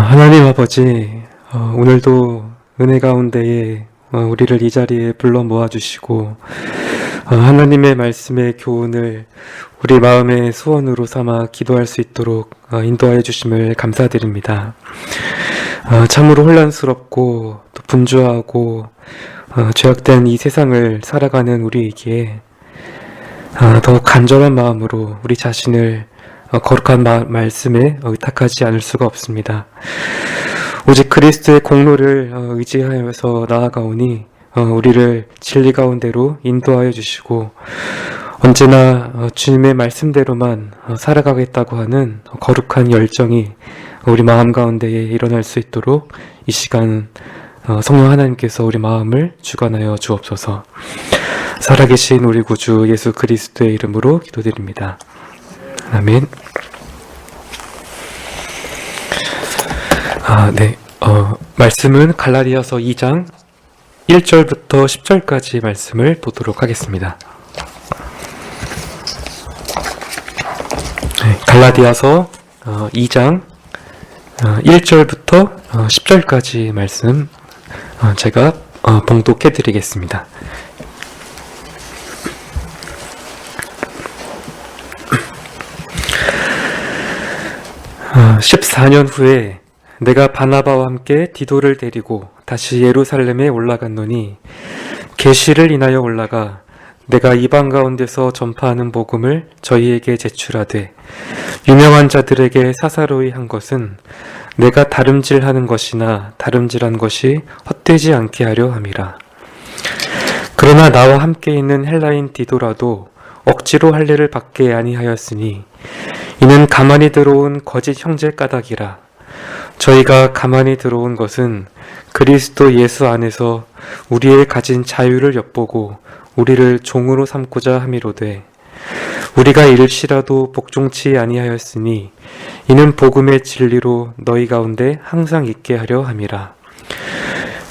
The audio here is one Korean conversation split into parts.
하나님 아버지, 오늘도 은혜 가운데에 우리를 이 자리에 불러 모아주시고 하나님의 말씀의 교훈을 우리 마음의 소원으로 삼아 기도할 수 있도록 인도하여 주심을 감사드립니다. 참으로 혼란스럽고 또 분주하고 죄악된 이 세상을 살아가는 우리에게 더욱 간절한 마음으로 우리 자신을 거룩한 말씀에 의탁하지 않을 수가 없습니다. 오직 그리스도의 공로를 의지하여서 나아가오니 우리를 진리 가운데로 인도하여 주시고 언제나 주님의 말씀대로만 살아가겠다고 하는 거룩한 열정이 우리 마음 가운데에 일어날 수 있도록 이 시간 성령 하나님께서 우리 마음을 주관하여 주옵소서. 살아계신 우리 구주 예수 그리스도의 이름으로 기도드립니다. 아멘. 말씀은 갈라디아서 2장 1절부터 10절까지 말씀을 보도록 하겠습니다. 갈라디아서 2장 1절부터 10절까지 말씀 제가 봉독해 드리겠습니다. 14년 후에 내가 바나바와 함께 디도를 데리고 다시 예루살렘에 올라갔노니 계시를 인하여 올라가 내가 이방 가운데서 전파하는 복음을 저희에게 제출하되 유명한 자들에게 사사로이 한 것은 내가 다름질하는 것이나 다름질한 것이 헛되지 않게 하려 함이라. 그러나 나와 함께 있는 헬라인 디도라도 억지로 할례를 받게 아니하였으니 이는 가만히 들어온 거짓 형제 까닭이라. 저희가 가만히 들어온 것은 그리스도 예수 안에서 우리의 가진 자유를 엿보고 우리를 종으로 삼고자 함이로되 우리가 일시라도 복종치 아니하였으니 이는 복음의 진리로 너희 가운데 항상 있게 하려 함이라.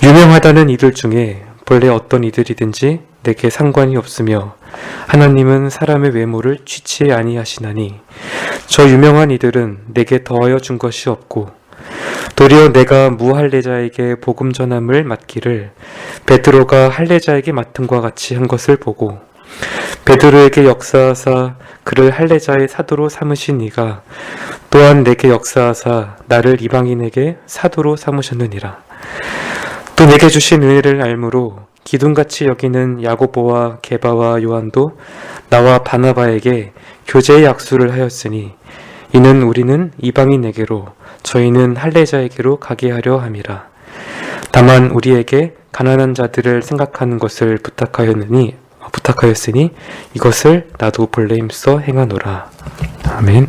유명하다는 이들 중에 본래 어떤 이들이든지 내게 상관이 없으며 하나님은 사람의 외모를 취치 아니하시나니 저 유명한 이들은 내게 더하여 준 것이 없고 도리어 내가 무할례자에게 복음 전함을 맡기를 베드로가 할례자에게 맡음과 같이 한 것을 보고 베드로에게 역사하사 그를 할례자의 사도로 삼으신 이가 또한 내게 역사하사 나를 이방인에게 사도로 삼으셨느니라. 또 내게 주신 은혜를 알므로 기둥같이 여기는 야고보와 게바와 요한도 나와 바나바에게 교제의 약수를 하였으니 이는 우리는 이방인에게로 저희는 할례자에게로 가게 하려 함이라. 다만 우리에게 가난한 자들을 생각하는 것을 부탁하였으니 이것을 나도 본래 힘써 행하노라. 아멘.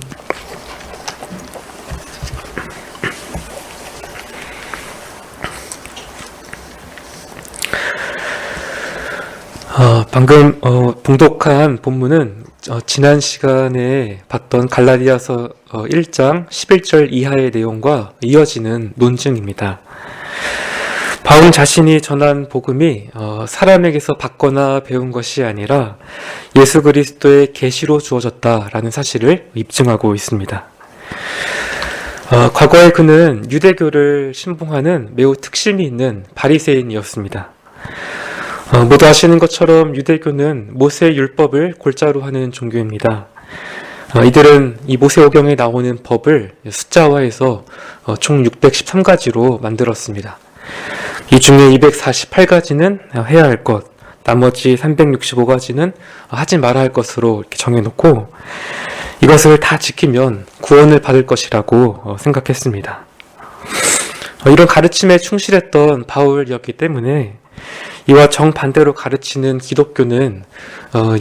방금 봉독한 본문은 지난 시간에 봤던 갈라디아서 1장 11절 이하의 내용과 이어지는 논증입니다. 바울 자신이 전한 복음이 사람에게서 받거나 배운 것이 아니라 예수 그리스도의 계시로 주어졌다라는 사실을 입증하고 있습니다. 과거에 그는 유대교를 신봉하는 매우 특심이 있는 바리새인이었습니다. 모두 아시는 것처럼 유대교는 모세의 율법을 골자로 하는 종교입니다. 이들은 이 모세오경에 나오는 법을 숫자화해서 총 613가지로 만들었습니다. 이 중에 248가지는 해야 할 것, 나머지 365가지는 하지 말아야 할 것으로 이렇게 정해놓고 이것을 다 지키면 구원을 받을 것이라고 생각했습니다. 이런 가르침에 충실했던 바울이었기 때문에 이와 정반대로 가르치는 기독교는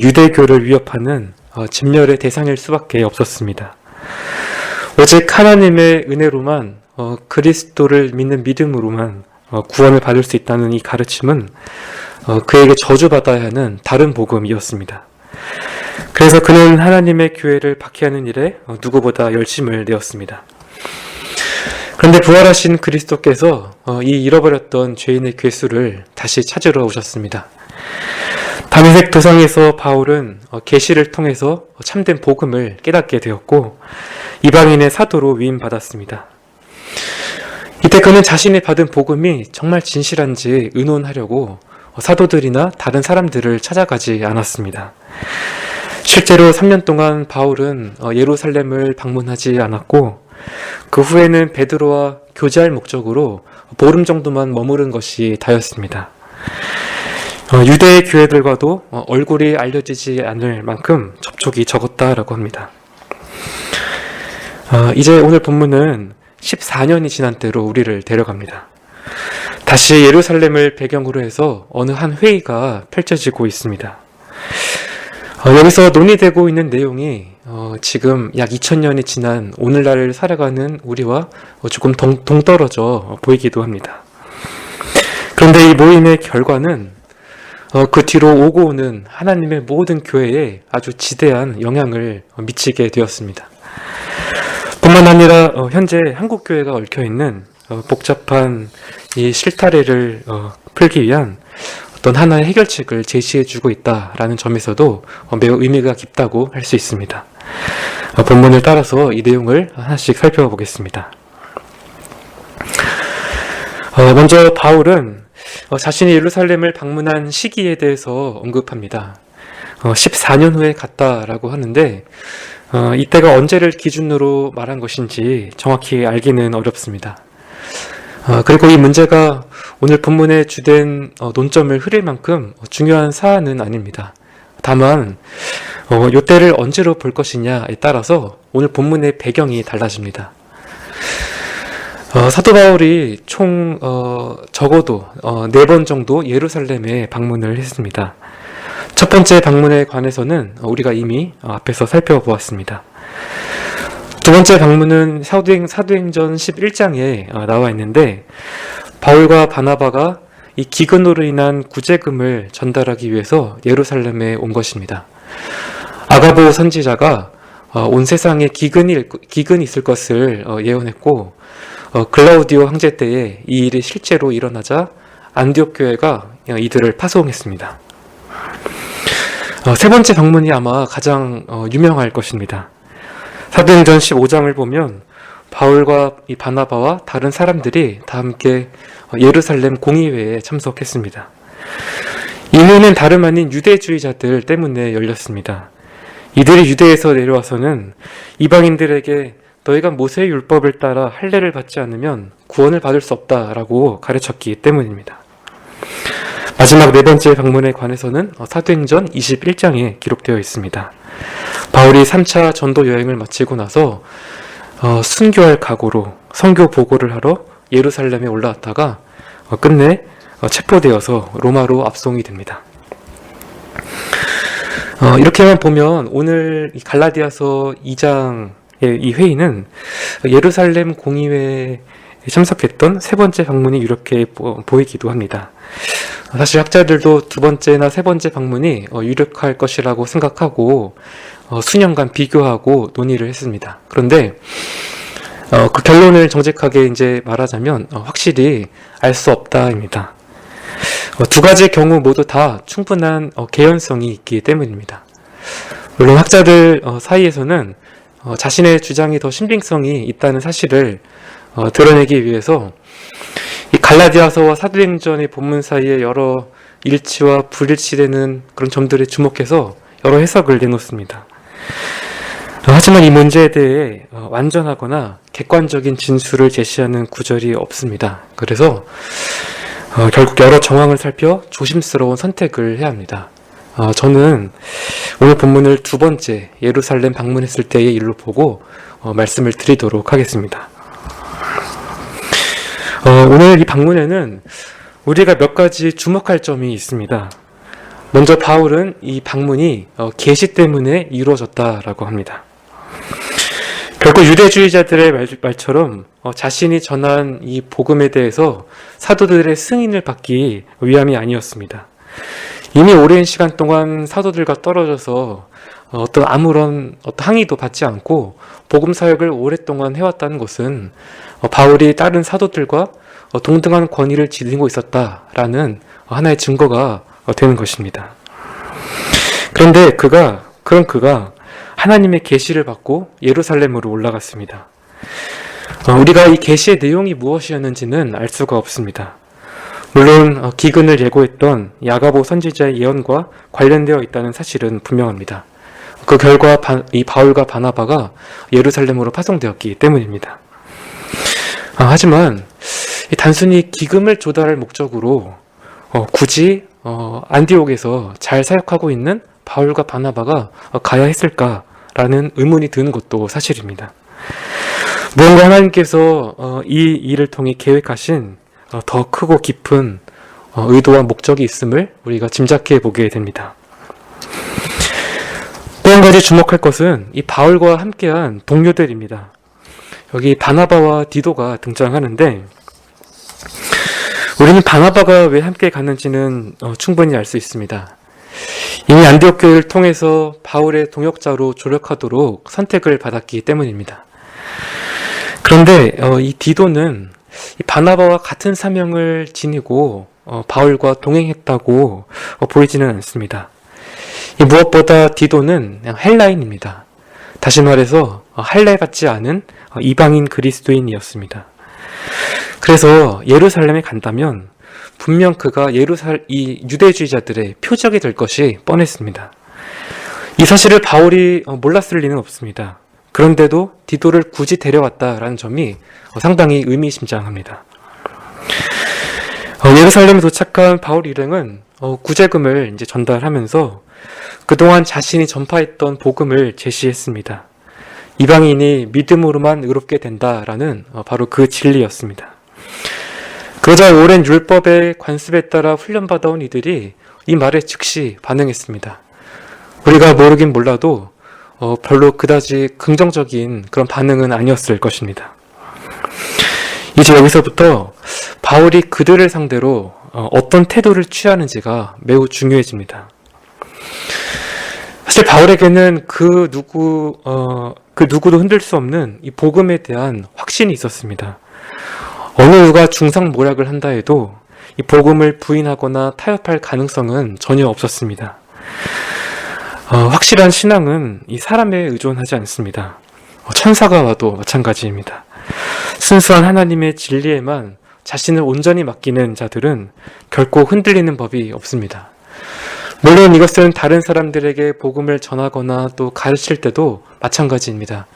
유대교를 위협하는 진멸의 대상일 수밖에 없었습니다. 오직 하나님의 은혜로만 그리스도를 믿는 믿음으로만 구원을 받을 수 있다는 이 가르침은 그에게 저주받아야 하는 다른 복음이었습니다. 그래서 그는 하나님의 교회를 박해하는 일에 누구보다 열심을 내었습니다. 그런데 부활하신 그리스도께서 이 잃어버렸던 죄인의 괴수를 다시 찾으러 오셨습니다. 다메섹 도상에서 바울은 계시를 통해서 참된 복음을 깨닫게 되었고 이방인의 사도로 위임받았습니다. 이때 그는 자신이 받은 복음이 정말 진실한지 의논하려고 사도들이나 다른 사람들을 찾아가지 않았습니다. 실제로 3년 동안 바울은 예루살렘을 방문하지 않았고 그 후에는 베드로와 교제할 목적으로 보름 정도만 머무른 것이 다였습니다. 유대의 교회들과도 얼굴이 알려지지 않을 만큼 접촉이 적었다라고 합니다. 이제 오늘 본문은 14년이 지난 때로 우리를 데려갑니다. 다시 예루살렘을 배경으로 해서 어느 한 회의가 펼쳐지고 있습니다. 여기서 논의되고 있는 내용이 지금 약 2000년이 지난 오늘날을 살아가는 우리와 조금 동떨어져 보이기도 합니다. 그런데 이 모임의 결과는 그 뒤로 오고 오는 하나님의 모든 교회에 아주 지대한 영향을 미치게 되었습니다. 뿐만 아니라 현재 한국교회가 얽혀있는 복잡한 이 실타래를 풀기 위한 어떤 하나의 해결책을 제시해주고 있다라는 점에서도 매우 의미가 깊다고 할 수 있습니다. 본문을 따라서 이 내용을 하나씩 살펴보겠습니다. 먼저 바울은 자신이 예루살렘을 방문한 시기에 대해서 언급합니다. 14년 후에 갔다라고 하는데 이때가 언제를 기준으로 말한 것인지 정확히 알기는 어렵습니다. 그리고 이 문제가 오늘 본문의 주된 논점을 흐릴 만큼 중요한 사안은 아닙니다. 다만 이때를 언제로 볼 것이냐에 따라서 오늘 본문의 배경이 달라집니다. 사도 바울이 총 적어도 4번 정도 예루살렘에 방문을 했습니다. 첫 번째 방문에 관해서는 우리가 이미 앞에서 살펴보았습니다. 두 번째 방문은 사도행전 11장에 나와 있는데 바울과 바나바가 이 기근으로 인한 구제금을 전달하기 위해서 예루살렘에 온 것입니다. 아가보 선지자가 온 세상에 기근이 있을 것을 예언했고 글라우디오 황제 때에 이 일이 실제로 일어나자 안디옥 교회가 이들을 파송했습니다. 세 번째 방문이 아마 가장 유명할 것입니다. 사도행전 15장을 보면 바울과 이 바나바와 다른 사람들이 다 함께 예루살렘 공의회에 참석했습니다. 이 회는 다름 아닌 유대주의자들 때문에 열렸습니다. 이들이 유대에서 내려와서는 이방인들에게 너희가 모세의 율법을 따라 할례를 받지 않으면 구원을 받을 수 없다라고 가르쳤기 때문입니다. 마지막 4번째 방문에 관해서는 사도행전 21장에 기록되어 있습니다. 바울이 3차 전도 여행을 마치고 나서 순교할 각오로 선교 보고를 하러 예루살렘에 올라왔다가 끝내 체포되어서 로마로 압송이 됩니다. 이렇게만 보면 오늘 갈라디아서 2장의 이 회의는 예루살렘 공의회에 참석했던 세 번째 방문이 이렇게 보이기도 합니다. 사실 학자들도 두 번째나 세 번째 방문이 유력할 것이라고 생각하고 수년간 비교하고 논의를 했습니다. 그런데 그 결론을 정직하게 이제 말하자면 확실히 알 수 없다입니다. 두 가지 경우 모두 다 충분한 개연성이 있기 때문입니다. 물론 학자들 사이에서는 자신의 주장이 더 신빙성이 있다는 사실을 드러내기 위해서 이 갈라디아서와 사도행전의 본문 사이에 여러 일치와 불일치되는 그런 점들에 주목해서 여러 해석을 내놓습니다. 하지만 이 문제에 대해 완전하거나 객관적인 진술을 제시하는 구절이 없습니다. 그래서 결국 여러 정황을 살펴 조심스러운 선택을 해야 합니다. 저는 오늘 본문을 두 번째 예루살렘 방문했을 때의 일로 보고 말씀을 드리도록 하겠습니다. 오늘 이 방문에는 우리가 몇 가지 주목할 점이 있습니다. 먼저 바울은 이 방문이 계시 때문에 이루어졌다라고 합니다. 결국 유대주의자들의 말처럼 자신이 전한 이 복음에 대해서 사도들의 승인을 받기 위함이 아니었습니다. 이미 오랜 시간 동안 사도들과 떨어져서 아무런 항의도 받지 않고 복음 사역을 오랫동안 해왔다는 것은 바울이 다른 사도들과 동등한 권위를 지니고 있었다라는 하나의 증거가 되는 것입니다. 그런데 그가 하나님의 계시를 받고 예루살렘으로 올라갔습니다. 우리가 이 계시의 내용이 무엇이었는지는 알 수가 없습니다. 물론 기근을 예고했던 야가보 선지자의 예언과 관련되어 있다는 사실은 분명합니다. 그 결과 이 바울과 바나바가 예루살렘으로 파송되었기 때문입니다. 하지만 단순히 기금을 조달할 목적으로 굳이 안디옥에서 잘 사역하고 있는 바울과 바나바가 가야 했을까라는 의문이 드는 것도 사실입니다. 무언가 하나님께서 이 일을 통해 계획하신 더 크고 깊은 의도와 목적이 있음을 우리가 짐작해 보게 됩니다. 또 한 가지 주목할 것은 이 바울과 함께한 동료들입니다. 여기 바나바와 디도가 등장하는데 우리는 바나바가 왜 함께 갔는지는 충분히 알 수 있습니다. 이미 안디옥 교회를 통해서 바울의 동역자로 조력하도록 선택을 받았기 때문입니다. 그런데 이 디도는 이 바나바와 같은 사명을 지니고 바울과 동행했다고 보이지는 않습니다. 무엇보다 디도는 헬라인입니다. 다시 말해서 할례받지 않은 이방인 그리스도인이었습니다. 그래서 예루살렘에 간다면 분명 그가 이 유대주의자들의 표적이 될 것이 뻔했습니다. 이 사실을 바울이 몰랐을 리는 없습니다. 그런데도 디도를 굳이 데려왔다라는 점이 상당히 의미심장합니다. 예루살렘에 도착한 바울 일행은 구제금을 이제 전달하면서 그동안 자신이 전파했던 복음을 제시했습니다. 이방인이 믿음으로만 의롭게 된다라는 바로 그 진리였습니다. 그러자 오랜 율법의 관습에 따라 훈련받아온 이들이 이 말에 즉시 반응했습니다. 우리가 모르긴 몰라도 별로 그다지 긍정적인 그런 반응은 아니었을 것입니다. 이제 여기서부터 바울이 그들을 상대로 어떤 태도를 취하는지가 매우 중요해집니다. 사실 바울에게는 그 누구도 흔들 수 없는 이 복음에 대한 확신이 있었습니다. 어느 누가 중상모략을 한다 해도 이 복음을 부인하거나 타협할 가능성은 전혀 없었습니다. 확실한 신앙은 이 사람에 의존하지 않습니다. 천사가 와도 마찬가지입니다. 순수한 하나님의 진리에만 자신을 온전히 맡기는 자들은 결코 흔들리는 법이 없습니다. 물론 이것은 다른 사람들에게 복음을 전하거나 또 가르칠 때도 마찬가지입니다.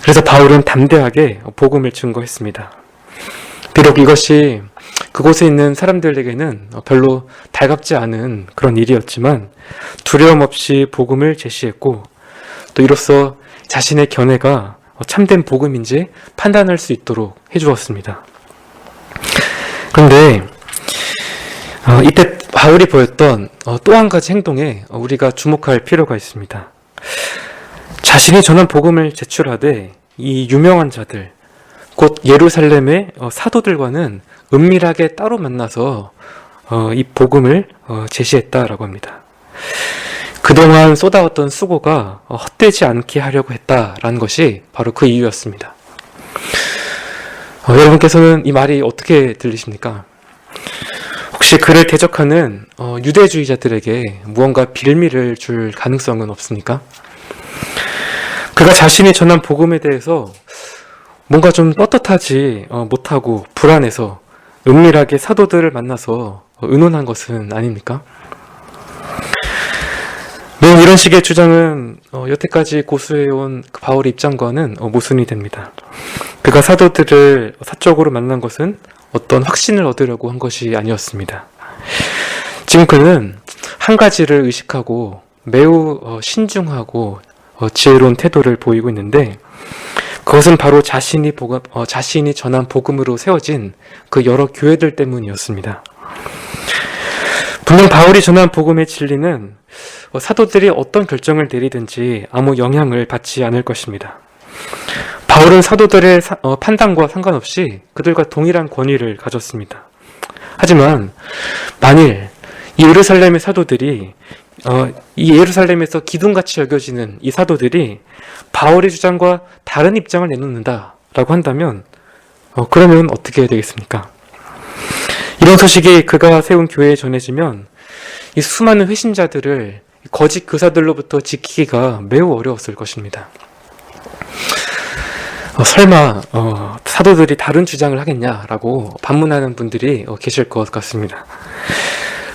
그래서 바울은 담대하게 복음을 증거했습니다. 비록 이것이 그곳에 있는 사람들에게는 별로 달갑지 않은 그런 일이었지만 두려움 없이 복음을 제시했고 또 이로써 자신의 견해가 참된 복음인지 판단할 수 있도록 해주었습니다. 그런데 이때 바울이 보였던 또 한 가지 행동에 우리가 주목할 필요가 있습니다. 자신이 전한 복음을 제출하되 이 유명한 자들 곧 예루살렘의 사도들과는 은밀하게 따로 만나서 이 복음을 제시했다라고 합니다. 그동안 쏟아왔던 수고가 헛되지 않게 하려고 했다라는 것이 바로 그 이유였습니다. 여러분께서는 이 말이 어떻게 들리십니까? 혹시 그를 대적하는 유대주의자들에게 무언가 빌미를 줄 가능성은 없습니까? 그가 자신이 전한 복음에 대해서 뭔가 좀 떳떳하지 못하고 불안해서 은밀하게 사도들을 만나서 의논한 것은 아닙니까? 물론 이런 식의 주장은 여태까지 고수해온 바울의 입장과는 모순이 됩니다. 그가 사도들을 사적으로 만난 것은 어떤 확신을 얻으려고 한 것이 아니었습니다. 지금 그는 한 가지를 의식하고 매우 신중하고 지혜로운 태도를 보이고 있는데 그것은 바로 자신이 전한 복음으로 세워진 그 여러 교회들 때문이었습니다. 분명 바울이 전한 복음의 진리는 사도들이 어떤 결정을 내리든지 아무 영향을 받지 않을 것입니다. 바울은 사도들의 판단과 상관없이 그들과 동일한 권위를 가졌습니다. 하지만 만일 이 예루살렘의 사도들이 이 예루살렘에서 기둥같이 여겨지는 이 사도들이 바울의 주장과 다른 입장을 내놓는다라고 한다면 그러면 어떻게 되겠습니까? 이런 소식이 그가 세운 교회에 전해지면 이 수많은 회신자들을 거짓 교사들로부터 지키기가 매우 어려웠을 것입니다. 설마 사도들이 다른 주장을 하겠냐라고 반문하는 분들이 계실 것 같습니다.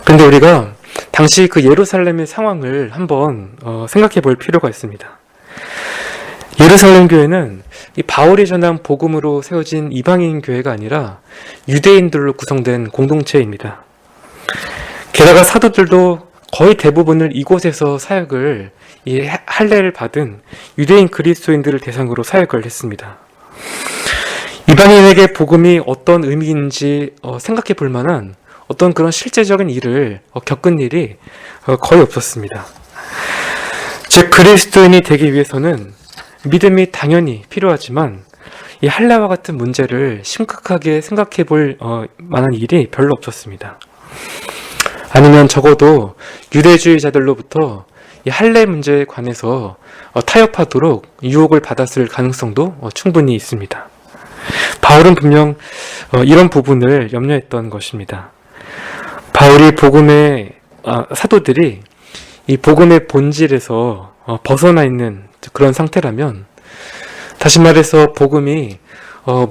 그런데 우리가 당시 그 예루살렘의 상황을 한번 생각해 볼 필요가 있습니다. 예루살렘 교회는 이 바울이 전한 복음으로 세워진 이방인 교회가 아니라 유대인들로 구성된 공동체입니다. 게다가 사도들도 거의 대부분을 이곳에서 사역을 이 할례를 받은 유대인 그리스도인들을 대상으로 사역을 했습니다. 이방인에게 복음이 어떤 의미인지 생각해 볼 만한 어떤 그런 실제적인 일을 겪은 일이 거의 없었습니다. 즉 그리스도인이 되기 위해서는 믿음이 당연히 필요하지만 이 할례와 같은 문제를 심각하게 생각해 볼 만한 일이 별로 없었습니다. 아니면 적어도 유대주의자들로부터 이 할례 문제에 관해서 타협하도록 유혹을 받았을 가능성도 충분히 있습니다. 바울은 분명 이런 부분을 염려했던 것입니다. 바울이 사도들이 이 복음의 본질에서 벗어나 있는 그런 상태라면, 다시 말해서 복음이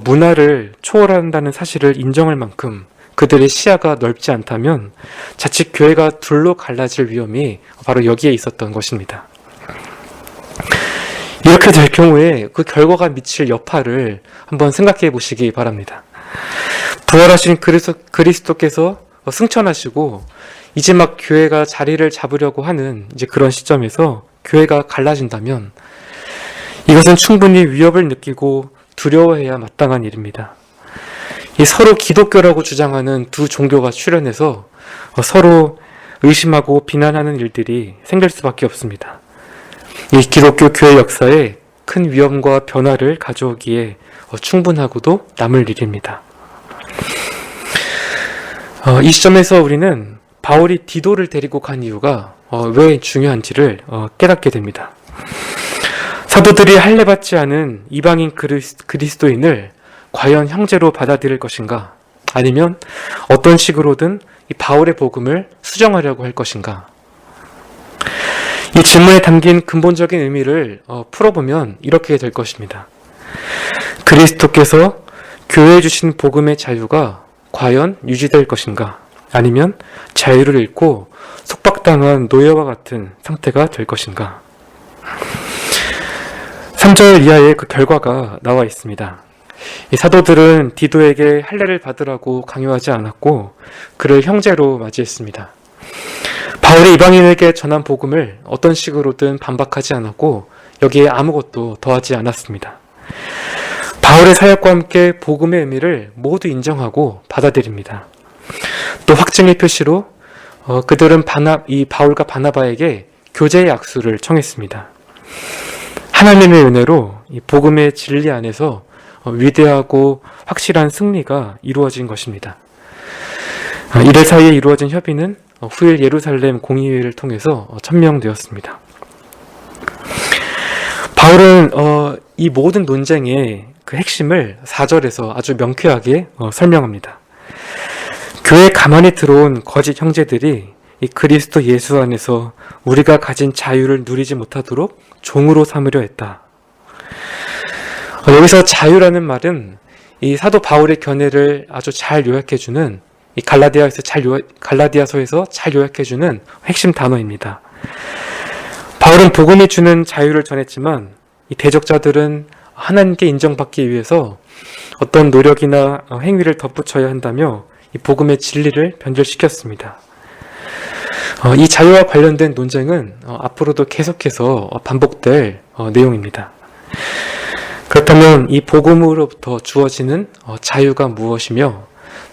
문화를 초월한다는 사실을 인정할 만큼 그들의 시야가 넓지 않다면 자칫 교회가 둘로 갈라질 위험이 바로 여기에 있었던 것입니다. 이렇게 될 경우에 그 결과가 미칠 여파를 한번 생각해 보시기 바랍니다. 부활하신 그리스도께서 승천하시고 이제 막 교회가 자리를 잡으려고 하는 이제 그런 시점에서 교회가 갈라진다면 이것은 충분히 위협을 느끼고 두려워해야 마땅한 일입니다. 이 서로 기독교라고 주장하는 두 종교가 출현해서 서로 의심하고 비난하는 일들이 생길 수밖에 없습니다. 이 기독교 교회 역사에 큰 위험과 변화를 가져오기에 충분하고도 남을 일입니다. 이 시점에서 우리는 바울이 디도를 데리고 간 이유가 왜 중요한지를 깨닫게 됩니다. 사도들이 할례받지 않은 이방인 그리스도인을 과연 형제로 받아들일 것인가? 아니면 어떤 식으로든 이 바울의 복음을 수정하려고 할 것인가? 이 질문에 담긴 근본적인 의미를 풀어보면 이렇게 될 것입니다. 그리스도께서 교회에 주신 복음의 자유가 과연 유지될 것인가? 아니면 자유를 잃고 속박당한 노예와 같은 상태가 될 것인가? 3절 이하에 그 결과가 나와 있습니다. 이 사도들은 디도에게 할례를 받으라고 강요하지 않았고 그를 형제로 맞이했습니다. 바울이 이방인에게 전한 복음을 어떤 식으로든 반박하지 않았고 여기에 아무것도 더하지 않았습니다. 바울의 사역과 함께 복음의 의미를 모두 인정하고 받아들입니다. 또 확증의 표시로 그들은 이 바울과 바나바에게 교제의 약수를 청했습니다. 하나님의 은혜로 이 복음의 진리 안에서 위대하고 확실한 승리가 이루어진 것입니다. 이들 사이에 이루어진 협의는 후일 예루살렘 공의회를 통해서 천명되었습니다. 바울은 이 모든 논쟁의 그 핵심을 4절에서 아주 명쾌하게 설명합니다. 교회에 가만히 들어온 거짓 형제들이 이 그리스도 예수 안에서 우리가 가진 자유를 누리지 못하도록 종으로 삼으려 했다. 여기서 자유라는 말은 이 사도 바울의 견해를 아주 잘 요약해주는 이 갈라디아서에서 잘 요약해주는 핵심 단어입니다. 바울은 복음이 주는 자유를 전했지만 이 대적자들은 하나님께 인정받기 위해서 어떤 노력이나 행위를 덧붙여야 한다며 이 복음의 진리를 변절시켰습니다. 이 자유와 관련된 논쟁은 앞으로도 계속해서 반복될 내용입니다. 그렇다면 이 복음으로부터 주어지는 자유가 무엇이며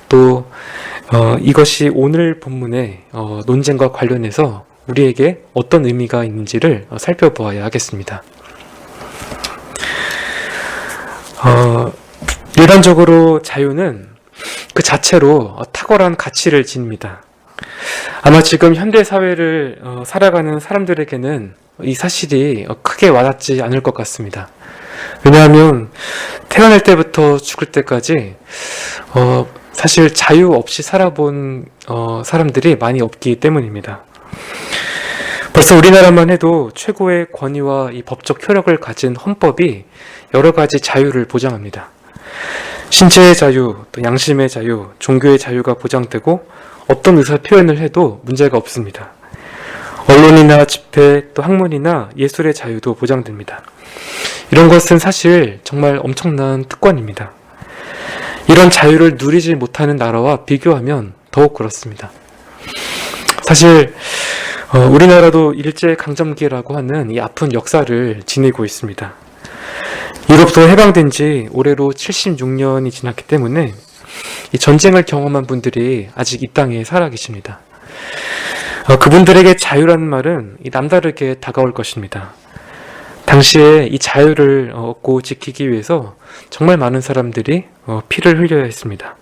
또 이것이 오늘 본문의 논쟁과 관련해서 우리에게 어떤 의미가 있는지를 살펴보아야 하겠습니다. 일반적으로 자유는 그 자체로 탁월한 가치를 지닙니다. 아마 지금 현대 사회를 살아가는 사람들에게는 이 사실이 크게 와닿지 않을 것 같습니다. 왜냐하면 태어날 때부터 죽을 때까지 사실 자유 없이 살아본 사람들이 많이 없기 때문입니다. 벌써 우리나라만 해도 최고의 권위와 이 법적 효력을 가진 헌법이 여러 가지 자유를 보장합니다. 신체의 자유, 또 양심의 자유, 종교의 자유가 보장되고 어떤 의사 표현을 해도 문제가 없습니다. 언론이나 집회, 또 학문이나 예술의 자유도 보장됩니다. 이런 것은 사실 정말 엄청난 특권입니다. 이런 자유를 누리지 못하는 나라와 비교하면 더욱 그렇습니다. 사실 우리나라도 일제강점기라고 하는 이 아픈 역사를 지니고 있습니다. 유럽도 해방된 지 올해로 76년이 지났기 때문에 이 전쟁을 경험한 분들이 아직 이 땅에 살아계십니다. 그분들에게 자유라는 말은 남다르게 다가올 것입니다. 당시에 이 자유를 얻고 지키기 위해서 정말 많은 사람들이 피를 흘려야 했습니다.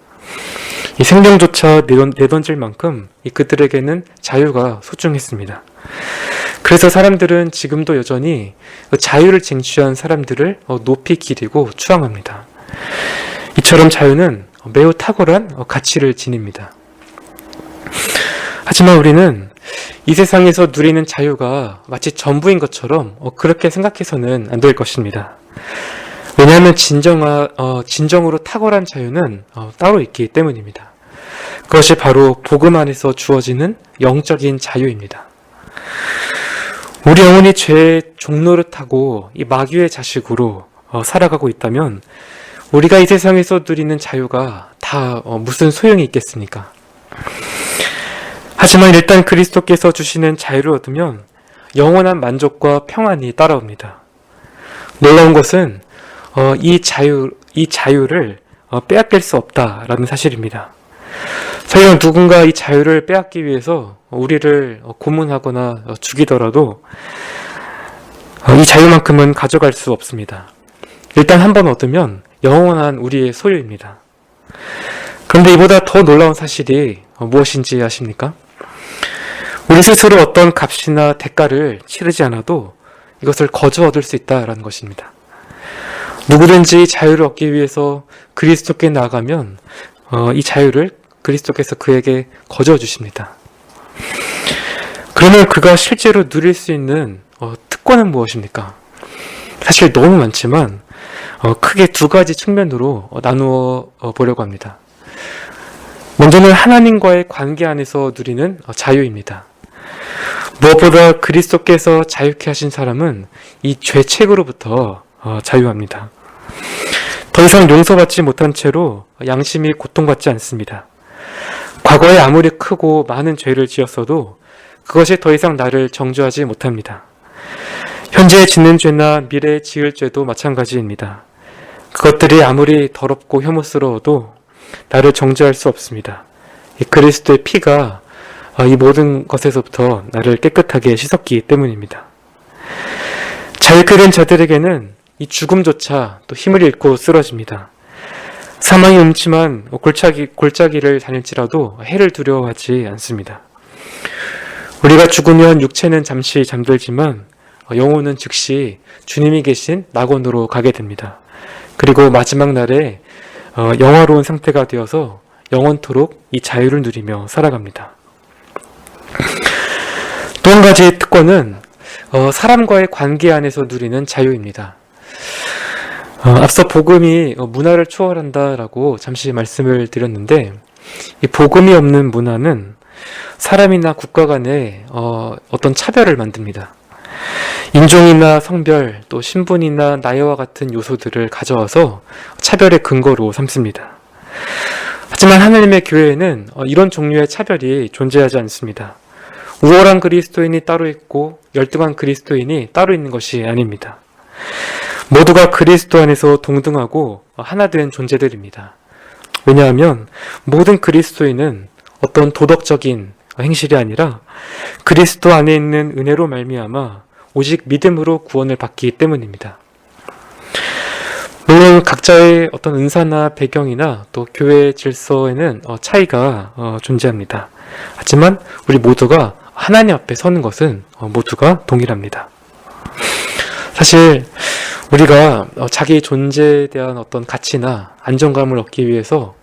이 생명조차 내던질 만큼 그들에게는 자유가 소중했습니다. 그래서 사람들은 지금도 여전히 자유를 쟁취한 사람들을 높이 기리고 추앙합니다. 이처럼 자유는 매우 탁월한 가치를 지닙니다. 하지만 우리는 이 세상에서 누리는 자유가 마치 전부인 것처럼 그렇게 생각해서는 안 될 것입니다. 왜냐하면 진정으로 탁월한 자유는 따로 있기 때문입니다. 그것이 바로 복음 안에서 주어지는 영적인 자유입니다. 우리 영혼이 죄의 종로를 타고 이 마귀의 자식으로 살아가고 있다면 우리가 이 세상에서 누리는 자유가 다 무슨 소용이 있겠습니까? 하지만 일단 그리스도께서 주시는 자유를 얻으면 영원한 만족과 평안이 따라옵니다. 놀라운 것은 이 자유를 빼앗길 수 없다라는 사실입니다. 설령 누군가 이 자유를 빼앗기 위해서 우리를 고문하거나 죽이더라도 이 자유만큼은 가져갈 수 없습니다. 일단 한번 얻으면 영원한 우리의 소유입니다. 그런데 이보다 더 놀라운 사실이 무엇인지 아십니까? 우리 스스로 어떤 값이나 대가를 치르지 않아도 이것을 거저 얻을 수 있다는 것입니다. 누구든지 자유를 얻기 위해서 그리스도께 나아가면 이 자유를 그리스도께서 그에게 거저 주십니다. 그러면 그가 실제로 누릴 수 있는 특권은 무엇입니까? 사실 너무 많지만 크게 두 가지 측면으로 나누어 보려고 합니다. 먼저는 하나님과의 관계 안에서 누리는 자유입니다. 무엇보다 그리스도께서 자유케 하신 사람은 이 죄책으로부터 자유합니다. 더 이상 용서받지 못한 채로 양심이 고통받지 않습니다. 과거에 아무리 크고 많은 죄를 지었어도 그것이 더 이상 나를 정죄하지 못합니다. 현재 짓는 죄나 미래에 지을 죄도 마찬가지입니다. 그것들이 아무리 더럽고 혐오스러워도 나를 정죄할 수 없습니다. 이 그리스도의 피가 이 모든 것에서부터 나를 깨끗하게 씻었기 때문입니다. 자유케 된 자들에게는 이 죽음조차 또 힘을 잃고 쓰러집니다. 사망이 음침한 골짜기를 다닐지라도 해를 두려워하지 않습니다. 우리가 죽으면 육체는 잠시 잠들지만 영혼은 즉시 주님이 계신 낙원으로 가게 됩니다. 그리고 마지막 날에 영화로운 상태가 되어서 영원토록 이 자유를 누리며 살아갑니다. 또 한 가지 특권은 사람과의 관계 안에서 누리는 자유입니다. 앞서 복음이 문화를 초월한다라고 잠시 말씀을 드렸는데 이 복음이 없는 문화는 사람이나 국가 간에 어떤 차별을 만듭니다. 인종이나 성별, 또 신분이나 나이와 같은 요소들을 가져와서 차별의 근거로 삼습니다. 하지만 하나님의 교회에는 이런 종류의 차별이 존재하지 않습니다. 우월한 그리스도인이 따로 있고 열등한 그리스도인이 따로 있는 것이 아닙니다. 모두가 그리스도 안에서 동등하고 하나 된 존재들입니다. 왜냐하면 모든 그리스도인은 어떤 도덕적인 행실이 아니라 그리스도 안에 있는 은혜로 말미암아 오직 믿음으로 구원을 받기 때문입니다. 물론 각자의 어떤 은사나 배경이나 또 교회 질서에는 차이가 존재합니다. 하지만 우리 모두가 하나님 앞에 서는 것은 모두가 동일합니다. 사실 우리가 자기 존재에 대한 어떤 가치나 안정감을 얻기 위해서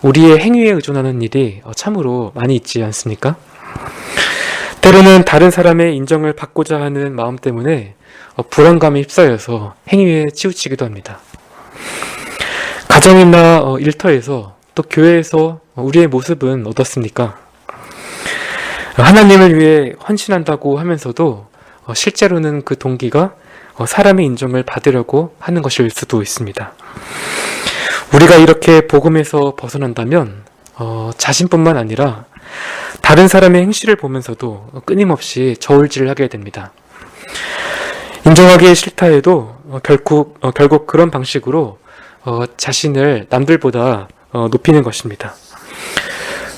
우리의 행위에 의존하는 일이 참으로 많이 있지 않습니까? 때로는 다른 사람의 인정을 받고자 하는 마음 때문에 불안감에 휩싸여서 행위에 치우치기도 합니다. 가정이나 일터에서 또 교회에서 우리의 모습은 어떻습니까? 하나님을 위해 헌신한다고 하면서도 실제로는 그 동기가 사람의 인정을 받으려고 하는 것일 수도 있습니다. 우리가 이렇게 복음에서 벗어난다면 자신뿐만 아니라 다른 사람의 행실을 보면서도 끊임없이 저울질하게 됩니다. 인정하기 싫다 해도 결국 그런 방식으로 자신을 남들보다 높이는 것입니다.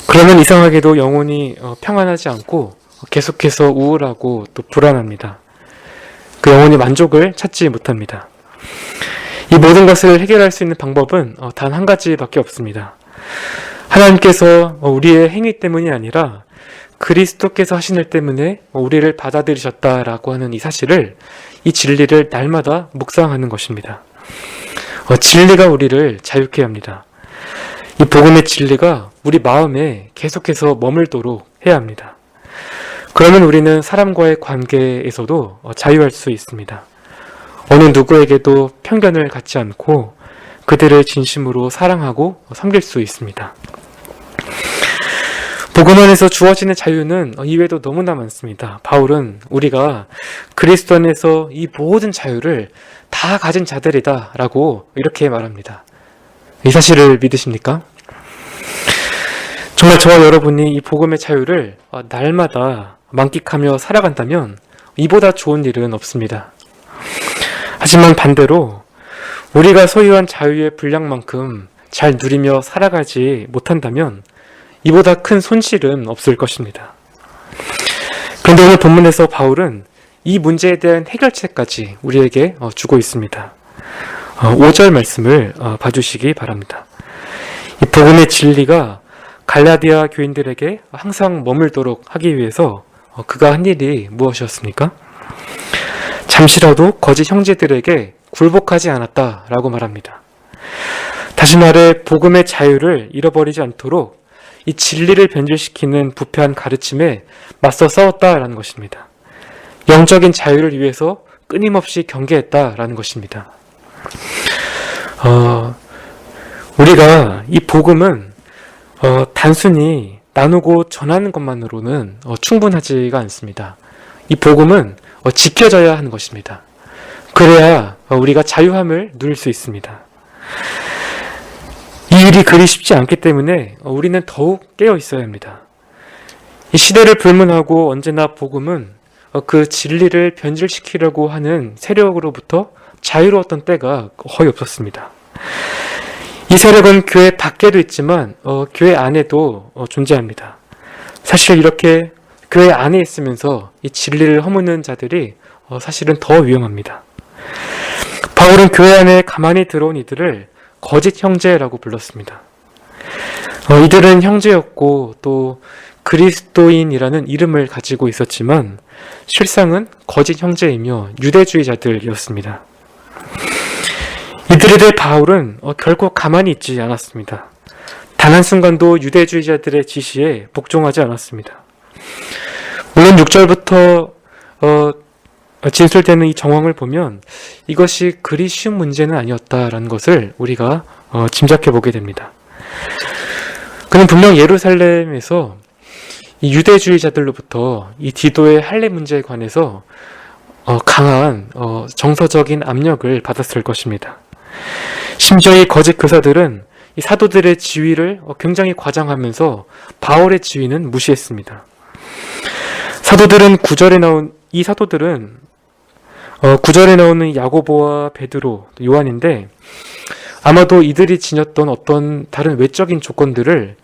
그러면 이상하게도 영혼이 평안하지 않고 계속해서 우울하고 또 불안합니다. 그 영혼이 만족을 찾지 못합니다. 이 모든 것을 해결할 수 있는 방법은 단 한 가지밖에 없습니다. 하나님께서 우리의 행위 때문이 아니라 그리스도께서 하신 일 때문에 우리를 받아들이셨다라고 하는 이 사실을, 이 진리를 날마다 묵상하는 것입니다. 진리가 우리를 자유케 합니다. 이 복음의 진리가 우리 마음에 계속해서 머물도록 해야 합니다. 그러면 우리는 사람과의 관계에서도 자유할 수 있습니다. 어느 누구에게도 편견을 갖지 않고 그들을 진심으로 사랑하고 섬길 수 있습니다. 복음 안에서 주어지는 자유는 이외에도 너무나 많습니다. 바울은 우리가 그리스도 안에서 이 모든 자유를 다 가진 자들이다 라고 이렇게 말합니다. 이 사실을 믿으십니까? 정말 저와 여러분이 이 복음의 자유를 날마다 만끽하며 살아간다면 이보다 좋은 일은 없습니다. 하지만 반대로 우리가 소유한 자유의 분량만큼 잘 누리며 살아가지 못한다면 이보다 큰 손실은 없을 것입니다. 그런데 오늘 본문에서 바울은 이 문제에 대한 해결책까지 우리에게 주고 있습니다. 5절 말씀을 봐주시기 바랍니다. 이 복음의 진리가 갈라디아 교인들에게 항상 머물도록 하기 위해서 그가 한 일이 무엇이었습니까? 잠시라도 거짓 형제들에게 굴복하지 않았다라고 말합니다. 다시 말해 복음의 자유를 잃어버리지 않도록 이 진리를 변질시키는 부패한 가르침에 맞서 싸웠다라는 것입니다. 영적인 자유를 위해서 끊임없이 경계했다라는 것입니다. 우리가 이 복음은 단순히 나누고 전하는 것만으로는 충분하지가 않습니다. 이 복음은 지켜져야 하는 것입니다. 그래야 우리가 자유함을 누릴 수 있습니다. 이 일이 그리 쉽지 않기 때문에 우리는 더욱 깨어 있어야 합니다. 이 시대를 불문하고 언제나 복음은 그 진리를 변질시키려고 하는 세력으로부터 자유로웠던 때가 거의 없었습니다. 이 세력은 교회 밖에도 있지만 교회 안에도 존재합니다. 사실 이렇게 교회 안에 있으면서 이 진리를 허무는 자들이 사실은 더 위험합니다. 바울은 교회 안에 가만히 들어온 이들을 거짓 형제라고 불렀습니다. 이들은 형제였고 또 그리스도인이라는 이름을 가지고 있었지만 실상은 거짓 형제이며 유대주의자들이었습니다. 이들에 대해 바울은 결코 가만히 있지 않았습니다. 단 한순간도 유대주의자들의 지시에 복종하지 않았습니다. 물론 6절부터 진술되는 이 정황을 보면 이것이 그리 쉬운 문제는 아니었다라는 것을 우리가 짐작해 보게 됩니다. 그는 분명 예루살렘에서 이 유대주의자들로부터 이 디도의 할례 문제에 관해서 강한 정서적인 압력을 받았을 것입니다. 심지어 이 거짓 교사들은 이 사도들의 지위를 굉장히 과장하면서 바울의 지위는 무시했습니다. 이 사도들은 9절에 나오는 야고보와 베드로, 요한인데 아마도 이들이 지녔던 어떤 다른 외적인 조건들을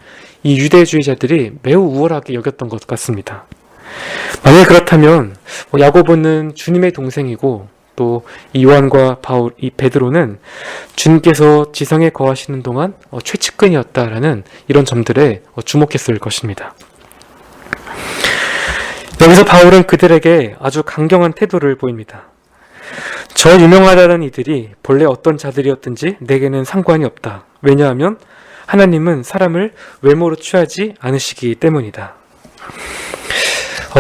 이 유대주의자들이 매우 우월하게 여겼던 것 같습니다. 만약에 그렇다면 야고보는 주님의 동생이고 또 이 요한과 바울, 이 베드로는 주님께서 지성에 거하시는 동안 최측근이었다라는 이런 점들에 주목했을 것입니다. 여기서 바울은 그들에게 아주 강경한 태도를 보입니다. 저 유명하다는 이들이 본래 어떤 자들이었든지 내게는 상관이 없다. 왜냐하면 하나님은 사람을 외모로 취하지 않으시기 때문이다.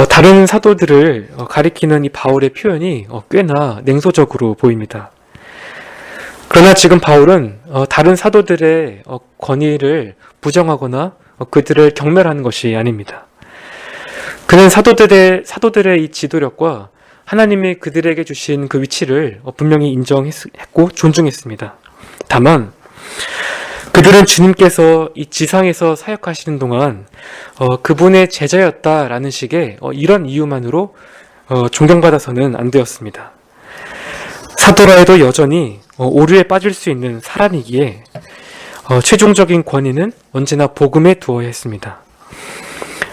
다른 사도들을 가리키는 이 바울의 표현이 꽤나 냉소적으로 보입니다. 그러나 지금 바울은 다른 사도들의 권위를 부정하거나 그들을 경멸하는 것이 아닙니다. 그는 사도들의 이 지도력과 하나님이 그들에게 주신 그 위치를 분명히 인정했고 존중했습니다. 다만 그들은 주님께서 이 지상에서 사역하시는 동안 그분의 제자였다라는 식의 이런 이유만으로 존경받아서는 안 되었습니다. 사도라 해도 여전히 오류에 빠질 수 있는 사람이기에 최종적인 권위는 언제나 복음에 두어야 했습니다.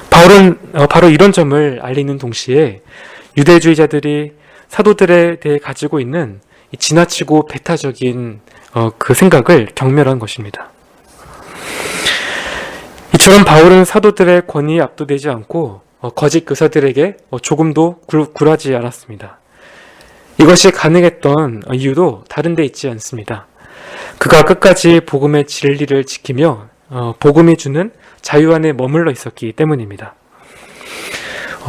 바울은 바로 이런 점을 알리는 동시에 유대주의자들이 사도들에 대해 가지고 있는 지나치고 배타적인 그 생각을 경멸한 것입니다. 이처럼 바울은 사도들의 권위에 압도되지 않고 거짓 교사들에게 조금도 굴하지 않았습니다. 이것이 가능했던 이유도 다른 데 있지 않습니다. 그가 끝까지 복음의 진리를 지키며 복음이 주는 자유 안에 머물러 있었기 때문입니다.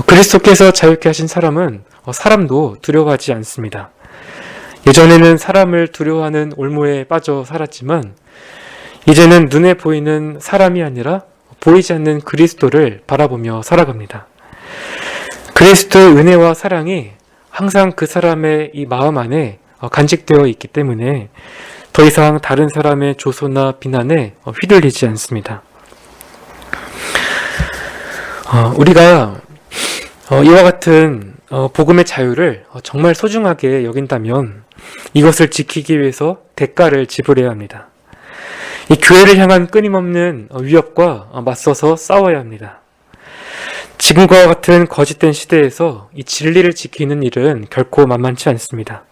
그리스도께서 자유케 하신 사람은 사람도 두려워하지 않습니다. 예전에는 사람을 두려워하는 올무에 빠져 살았지만 이제는 눈에 보이는 사람이 아니라 보이지 않는 그리스도를 바라보며 살아갑니다. 그리스도의 은혜와 사랑이 항상 그 사람의 이 마음 안에 간직되어 있기 때문에 더 이상 다른 사람의 조소나 비난에 휘둘리지 않습니다. 우리가 이와 같은 복음의 자유를 정말 소중하게 여긴다면 이것을 지키기 위해서 대가를 지불해야 합니다. 이 교회를 향한 끊임없는 위협과 맞서서 싸워야 합니다. 지금과 같은 거짓된 시대에서 이 진리를 지키는 일은 결코 만만치 않습니다.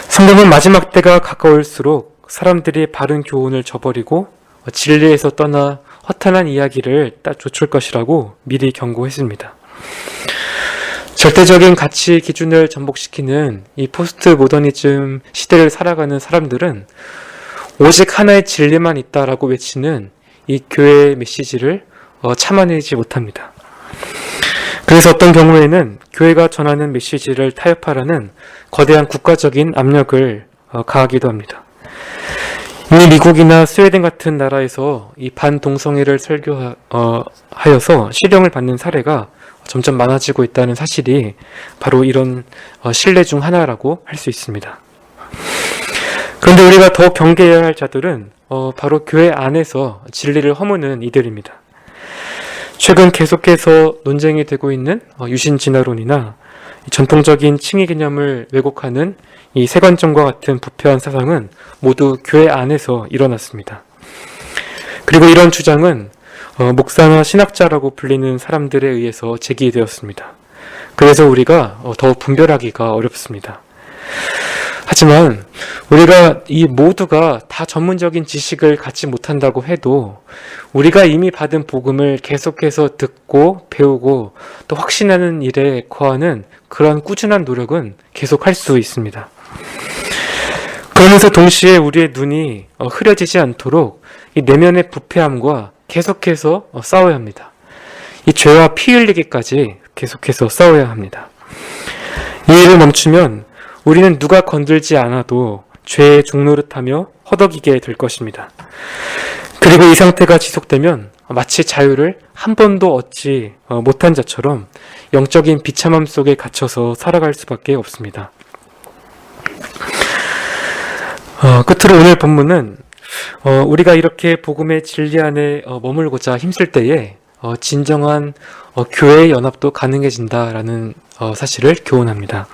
성경은 마지막 때가 가까울수록 사람들이 바른 교훈을 저버리고 진리에서 떠나 허탄한 이야기를 쫓을 것이라고 미리 경고했습니다. 절대적인 가치 기준을 전복시키는 이 포스트 모더니즘 시대를 살아가는 사람들은 오직 하나의 진리만 있다라고 외치는 이 교회의 메시지를 참아내지 못합니다. 그래서 어떤 경우에는 교회가 전하는 메시지를 타협하라는 거대한 국가적인 압력을 가하기도 합니다. 이미 미국이나 스웨덴 같은 나라에서 이 반동성애를 설교하여서 실형을 받는 사례가 점점 많아지고 있다는 사실이 바로 이런 신뢰 중 하나라고 할 수 있습니다. 그런데 우리가 더 경계해야 할 자들은 바로 교회 안에서 진리를 허무는 이들입니다. 최근 계속해서 논쟁이 되고 있는 유신진화론이나 전통적인 칭의 개념을 왜곡하는 이 세관점과 같은 부패한 사상은 모두 교회 안에서 일어났습니다. 그리고 이런 주장은 목사나 신학자라고 불리는 사람들에 의해서 제기되었습니다. 그래서 우리가 더 분별하기가 어렵습니다. 하지만 우리가 이 모두가 다 전문적인 지식을 갖지 못한다고 해도 우리가 이미 받은 복음을 계속해서 듣고 배우고 또 확신하는 일에 거하는 그런 꾸준한 노력은 계속할 수 있습니다. 그러면서 동시에 우리의 눈이 흐려지지 않도록 이 내면의 부패함과 계속해서 싸워야 합니다. 이 죄와 피 흘리기까지 계속해서 싸워야 합니다. 이 일을 멈추면 우리는 누가 건들지 않아도 죄의 종노릇하며 허덕이게 될 것입니다. 그리고 이 상태가 지속되면 마치 자유를 한 번도 얻지 못한 자처럼 영적인 비참함 속에 갇혀서 살아갈 수밖에 없습니다. 끝으로 오늘 본문은 우리가 이렇게 복음의 진리 안에 머물고자 힘쓸 때에 진정한 교회의 연합도 가능해진다라는 사실을 교훈합니다.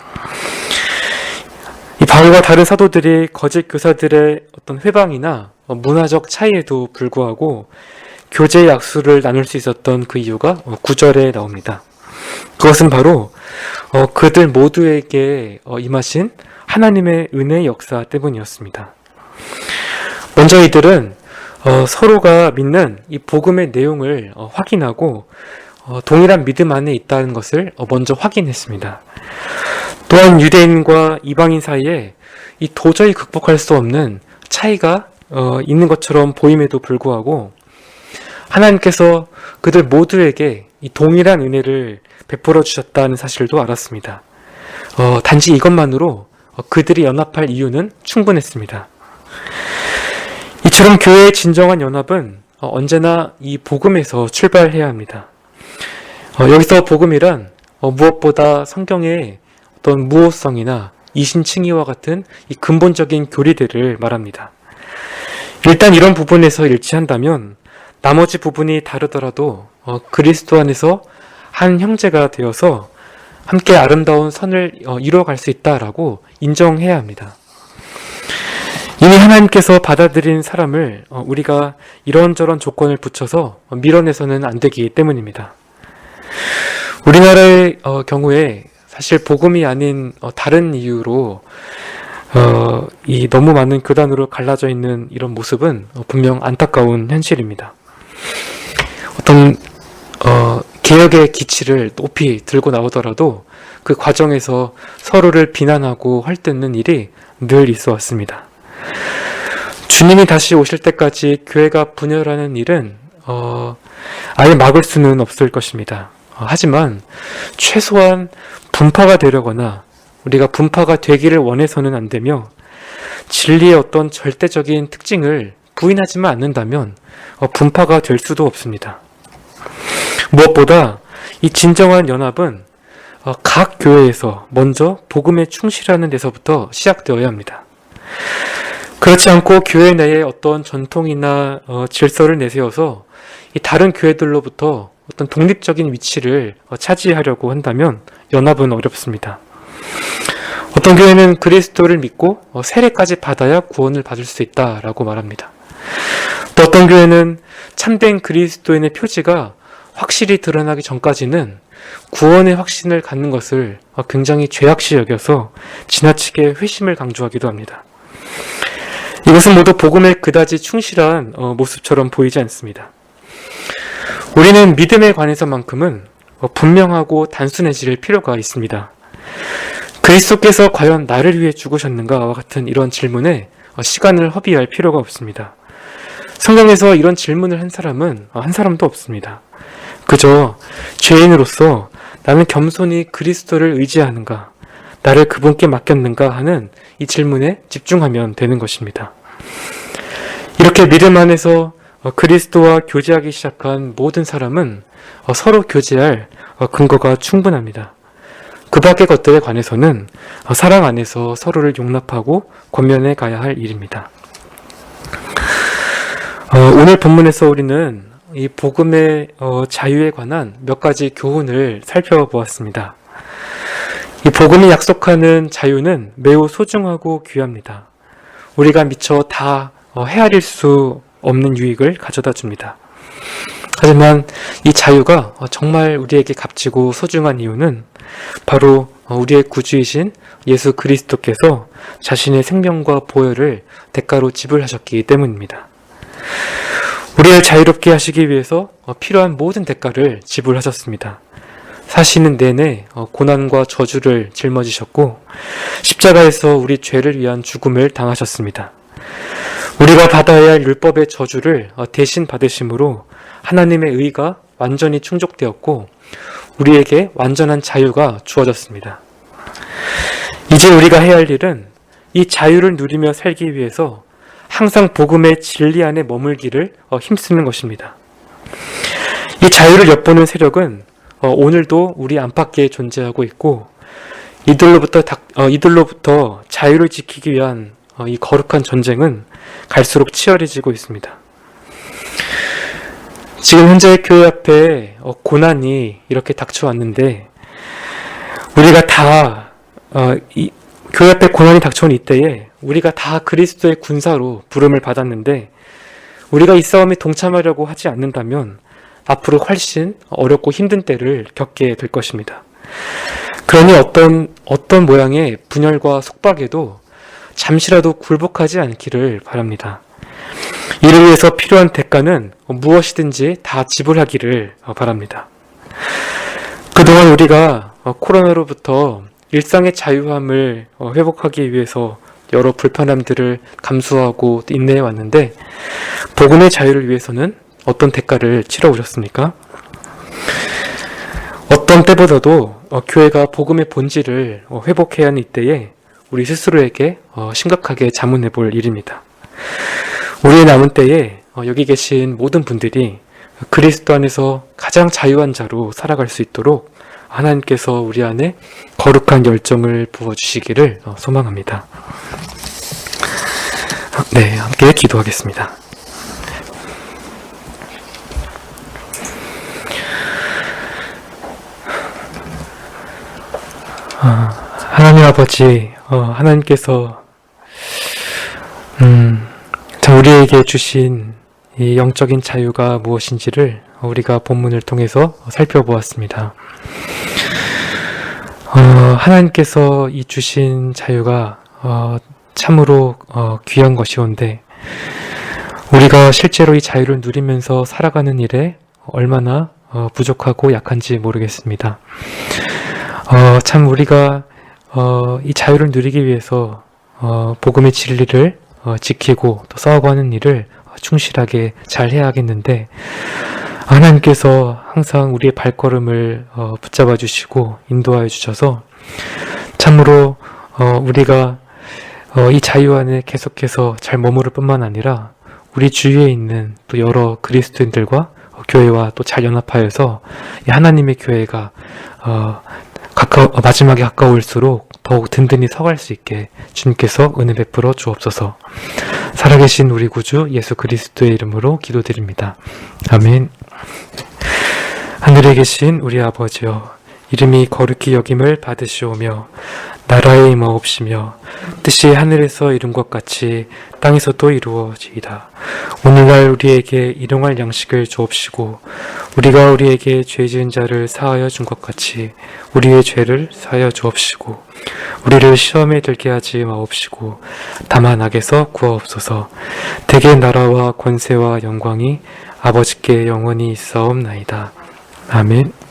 이 바울과 다른 사도들이 거짓 교사들의 어떤 회방이나 문화적 차이에도 불구하고 교제의 약수를 나눌 수 있었던 그 이유가 9절에 나옵니다. 그것은 바로 그들 모두에게 임하신 하나님의 은혜의 역사 때문이었습니다. 먼저 이들은 서로가 믿는 이 복음의 내용을 확인하고 동일한 믿음 안에 있다는 것을 먼저 확인했습니다. 또한 유대인과 이방인 사이에 이 도저히 극복할 수 없는 차이가 있는 것처럼 보임에도 불구하고 하나님께서 그들 모두에게 이 동일한 은혜를 베풀어 주셨다는 사실도 알았습니다. 단지 이것만으로 그들이 연합할 이유는 충분했습니다. 이처럼 교회의 진정한 연합은 언제나 이 복음에서 출발해야 합니다. 여기서 복음이란 무엇보다 성경의 어떤 무호성이나 이신칭의와 같은 이 근본적인 교리들을 말합니다. 일단 이런 부분에서 일치한다면 나머지 부분이 다르더라도 그리스도 안에서 한 형제가 되어서 함께 아름다운 선을 이루어갈 수 있다라고 인정해야 합니다. 이미 하나님께서 받아들인 사람을 우리가 이런저런 조건을 붙여서 밀어내서는 안 되기 때문입니다. 우리나라의 경우에 사실 복음이 아닌 다른 이유로 이 너무 많은 교단으로 갈라져 있는 이런 모습은 분명 안타까운 현실입니다. 어떤 개혁의 기치를 높이 들고 나오더라도 그 과정에서 서로를 비난하고 헐뜯는 일이 늘 있어 왔습니다. 주님이 다시 오실 때까지 교회가 분열하는 일은 아예 막을 수는 없을 것입니다. 하지만 최소한 분파가 되려거나 우리가 분파가 되기를 원해서는 안 되며 진리의 어떤 절대적인 특징을 부인하지만 않는다면 분파가 될 수도 없습니다. 무엇보다 이 진정한 연합은 각 교회에서 먼저 복음에 충실하는 데서부터 시작되어야 합니다. 그렇지 않고 교회 내에 어떤 전통이나 질서를 내세워서 이 다른 교회들로부터 어떤 독립적인 위치를 차지하려고 한다면 연합은 어렵습니다. 어떤 교회는 그리스도를 믿고 세례까지 받아야 구원을 받을 수 있다라고 말합니다. 또 어떤 교회는 참된 그리스도인의 표지가 확실히 드러나기 전까지는 구원의 확신을 갖는 것을 굉장히 죄악시 여겨서 지나치게 회심을 강조하기도 합니다. 이것은 모두 복음에 그다지 충실한 모습처럼 보이지 않습니다. 우리는 믿음에 관해서만큼은 분명하고 단순해질 필요가 있습니다. 그리스도께서 과연 나를 위해 죽으셨는가와 같은 이런 질문에 시간을 허비할 필요가 없습니다. 성경에서 이런 질문을 한 사람은 한 사람도 없습니다. 그저 죄인으로서 나는 겸손히 그리스도를 의지하는가, 나를 그분께 맡겼는가 하는 이 질문에 집중하면 되는 것입니다. 이렇게 믿음 안에서 그리스도와 교제하기 시작한 모든 사람은 서로 교제할 근거가 충분합니다. 그 밖의 것들에 관해서는 사랑 안에서 서로를 용납하고 권면해 가야 할 일입니다. 오늘 본문에서 우리는 이 복음의 자유에 관한 몇 가지 교훈을 살펴보았습니다. 이 복음이 약속하는 자유는 매우 소중하고 귀합니다. 우리가 미처 다 헤아릴 수 없는 유익을 가져다 줍니다. 하지만 이 자유가 정말 우리에게 값지고 소중한 이유는 바로 우리의 구주이신 예수 그리스도께서 자신의 생명과 보혈을 대가로 지불하셨기 때문입니다. 우리를 자유롭게 하시기 위해서 필요한 모든 대가를 지불하셨습니다. 사시는 내내 고난과 저주를 짊어지셨고 십자가에서 우리 죄를 위한 죽음을 당하셨습니다. 우리가 받아야 할 율법의 저주를 대신 받으심으로 하나님의 의가 완전히 충족되었고 우리에게 완전한 자유가 주어졌습니다. 이제 우리가 해야 할 일은 이 자유를 누리며 살기 위해서 항상 복음의 진리 안에 머물기를 힘쓰는 것입니다. 이 자유를 엿보는 세력은 오늘도 우리 안팎에 존재하고 있고 이들로부터 자유를 지키기 위한 이 거룩한 전쟁은 갈수록 치열해지고 있습니다. 지금 현재 교회 앞에 고난이 이렇게 닥쳐왔는데 우리가 다 교회 앞에 고난이 닥쳐온 이때에 우리가 다 그리스도의 군사로 부름을 받았는데 우리가 이 싸움에 동참하려고 하지 않는다면 앞으로 훨씬 어렵고 힘든 때를 겪게 될 것입니다. 그러니 어떤 모양의 분열과 속박에도 잠시라도 굴복하지 않기를 바랍니다. 이를 위해서 필요한 대가는 무엇이든지 다 지불하기를 바랍니다. 그동안 우리가 코로나로부터 일상의 자유함을 회복하기 위해서 여러 불편함들을 감수하고 인내해 왔는데 복음의 자유를 위해서는 어떤 대가를 치러 오셨습니까? 어떤 때보다도 교회가 복음의 본질을 회복해야 하는 이때에 우리 스스로에게 심각하게 자문해 볼 일입니다. 우리의 남은 때에 여기 계신 모든 분들이 그리스도 안에서 가장 자유한 자로 살아갈 수 있도록 하나님께서 우리 안에 거룩한 열정을 부어주시기를 소망합니다. 네, 함께 기도하겠습니다. 하나님 아버지, 하나님께서 참 우리에게 주신 이 영적인 자유가 무엇인지를 우리가 본문을 통해서 살펴보았습니다. 하나님께서 이 주신 자유가 참으로 귀한 것이온데 우리가 실제로 이 자유를 누리면서 살아가는 일에 얼마나 부족하고 약한지 모르겠습니다. 참 우리가 이 자유를 누리기 위해서 복음의 진리를 지키고 또 싸워가는 일을 충실하게 잘 해야 하겠는데 하나님께서 항상 우리의 발걸음을 붙잡아 주시고 인도하여 주셔서 참으로 우리가 이 자유 안에 계속해서 잘 머무를 뿐만 아니라 우리 주위에 있는 또 여러 그리스도인들과 교회와 또 잘 연합하여서 이 하나님의 교회가 마지막에 가까울수록 더욱 든든히 서갈 수 있게 주님께서 은혜 베풀어 주옵소서. 살아계신 우리 구주 예수 그리스도의 이름으로 기도드립니다. 아멘. 하늘에 계신 우리 아버지여, 이름이 거룩히 여김을 받으시오며 나라의 임하옵시며 뜻이 하늘에서 이룬 것 같이 땅에서도 이루어지이다. 오늘날 우리에게 일용할 양식을 주옵시고 우리가 우리에게 죄 지은 자를 사하여 준 것 같이 우리의 죄를 사하여 주옵시고 우리를 시험에 들게 하지 마옵시고 다만 악에서 구하옵소서. 대개 나라와 권세와 영광이 아버지께 영원히 있사옵나이다. 아멘.